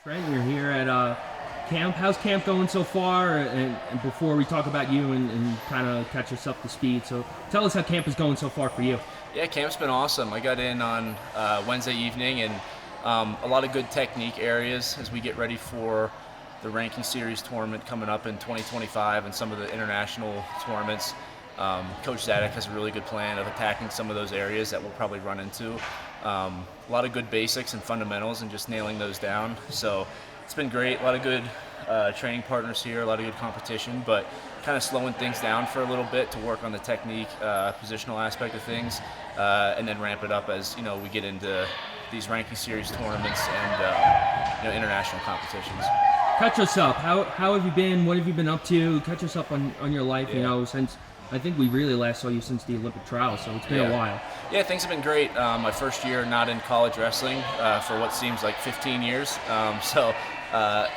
Trent, you're here at camp. How's camp going so far? And before we talk about you and kind of catch us up to speed, so tell us how camp is going so far for you. Yeah, camp's been awesome. I got in on Wednesday evening, and a lot of good technique areas as we get ready for the ranking series tournament coming up in 2025 and some of the international tournaments. Coach Zadek has a really good plan of attacking some of those areas that we'll probably run into. A lot of good basics and fundamentals and just nailing those down. So it's been great. A lot of good training partners here, a lot of good competition, but kind of slowing things down for a little bit to work on the technique, positional aspect of things, and then ramp it up as we get into these ranking series tournaments and international competitions. Catch us up. How have you been? What have you been up to? Catch us up on your life. Yeah. Since I think we really last saw you since the Olympic trials, so it's been a while. Yeah, things have been great. My first year not in college wrestling for what seems like 15 years. So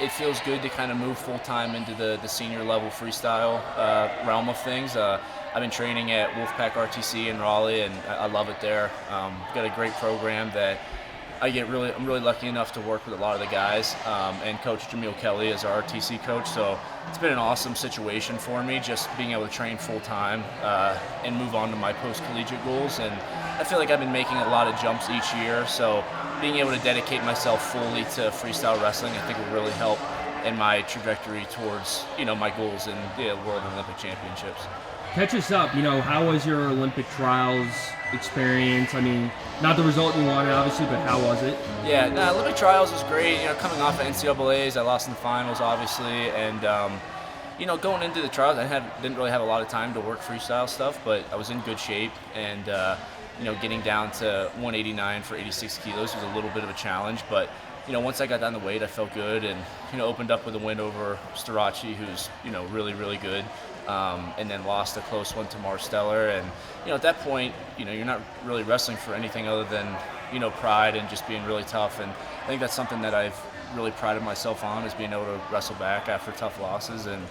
it feels good to kind of move full-time into the senior level freestyle realm of things. I've been training at Wolfpack RTC in Raleigh, and I love it there. Got a great program that I'm really lucky enough to work with a lot of the guys, and Coach Jamil Kelly is our RTC coach. So it's been an awesome situation for me, just being able to train full time and move on to my post-collegiate goals. And I feel like I've been making a lot of jumps each year. So being able to dedicate myself fully to freestyle wrestling, I think will really help in my trajectory towards my goals in the World and Olympic Championships. Catch us up. How was your Olympic trials experience? I mean, not the result you wanted, obviously, but how was it? Yeah, Olympic trials was great. Coming off of NCAA's, I lost in the finals, obviously, and going into the trials, didn't really have a lot of time to work freestyle stuff, but I was in good shape, and getting down to 189 for 86 kilos was a little bit of a challenge, but once I got down the weight, I felt good, and opened up with a win over Starachi, who's really, really good. And then lost a close one to Marsteller. And, at that point, you're not really wrestling for anything other than, pride and just being really tough. And I think that's something that I've really prided myself on, is being able to wrestle back after tough losses and,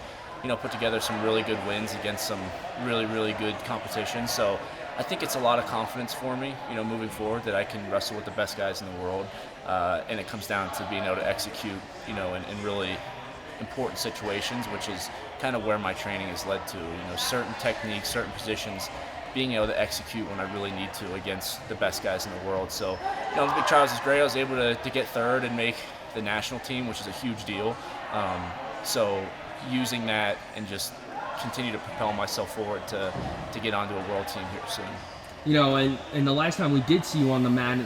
put together some really good wins against some really, really good competition. So I think it's a lot of confidence for me, moving forward, that I can wrestle with the best guys in the world. And it comes down to being able to execute, in really important situations, which is kind of where my training has led to. Certain techniques, certain positions, being able to execute when I really need to against the best guys in the world. So, the big trials is great. I was able to get third and make the national team, which is a huge deal. So using that and just continue to propel myself forward to get onto a world team here soon. And the last time we did see you on the mat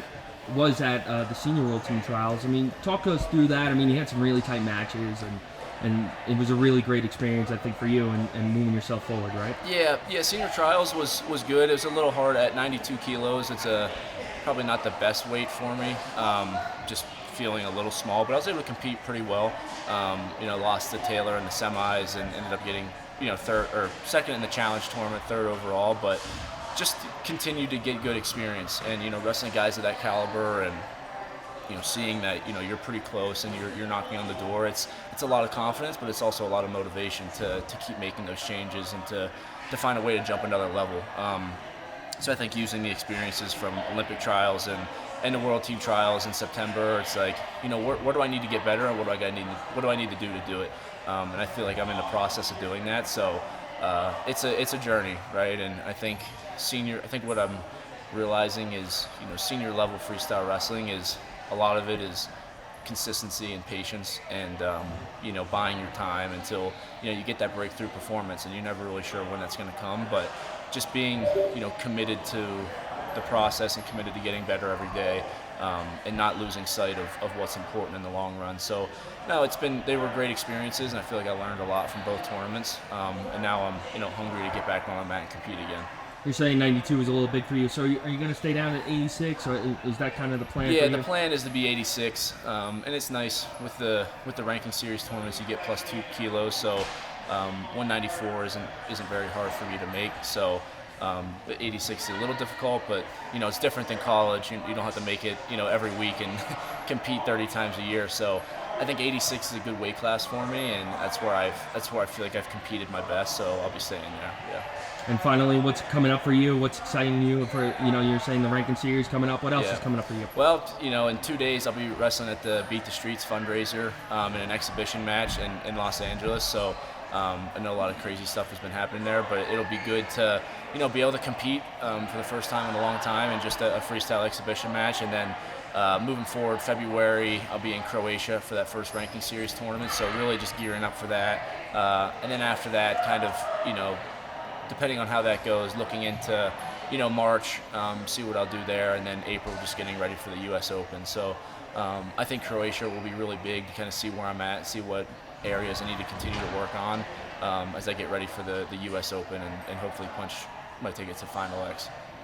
was at the senior world team trials. I mean, talk us through that. I mean, you had some really tight matches, and it was a really great experience, I think, for you and moving yourself forward, right? Yeah. Senior trials was good. It was a little hard at 92 kilos. It's probably not the best weight for me. Just feeling a little small, but I was able to compete pretty well. Lost to Taylor in the semis and ended up getting third or second in the challenge tournament, third overall, but just continue to get good experience and wrestling guys of that caliber and seeing that you're pretty close and you're knocking on the door. It's a lot of confidence, but it's also a lot of motivation to keep making those changes and to find a way to jump another level. So I think using the experiences from Olympic trials and the World Team trials in September, it's like where do I need to get better, and what do I need to do it? And I feel like I'm in the process of doing that. So it's a journey, right? And I think what I'm realizing is senior level freestyle wrestling is a lot of it is consistency and patience and buying your time until you get that breakthrough performance, and you're never really sure when that's going to come, but just being committed to the process and committed to getting better every day, and not losing sight of what's important in the long run. So no, they were great experiences, and I feel like I learned a lot from both tournaments, and now I'm hungry to get back on the mat and compete again. You're saying 92 is a little big for you, so are you going to stay down at 86, or is that kind of the plan? Yeah, the plan is to be 86, and it's nice with the ranking series tournaments. You get plus 2 kilos, so 194 isn't very hard for me to make. So the 86 is a little difficult, but it's different than college. You don't have to make it every week and compete 30 times a year. So I think 86 is a good weight class for me, and that's where I feel like I've competed my best. So I'll be staying there. Yeah. And finally, what's coming up for you? What's exciting you for, you're saying the ranking series coming up. What else is coming up for you? Well, in 2 days I'll be wrestling at the Beat the Streets fundraiser in an exhibition match in Los Angeles. So I know a lot of crazy stuff has been happening there, but it'll be good to, be able to compete for the first time in a long time in just a freestyle exhibition match. And then moving forward, February, I'll be in Croatia for that first ranking series tournament. So really just gearing up for that. And then after that, kind of, depending on how that goes, looking into, March, see what I'll do there, and then April, just getting ready for the U.S. Open. So I think Croatia will be really big to kind of see where I'm at, see what areas I need to continue to work on as I get ready for the U.S. Open and hopefully punch my ticket to Final X.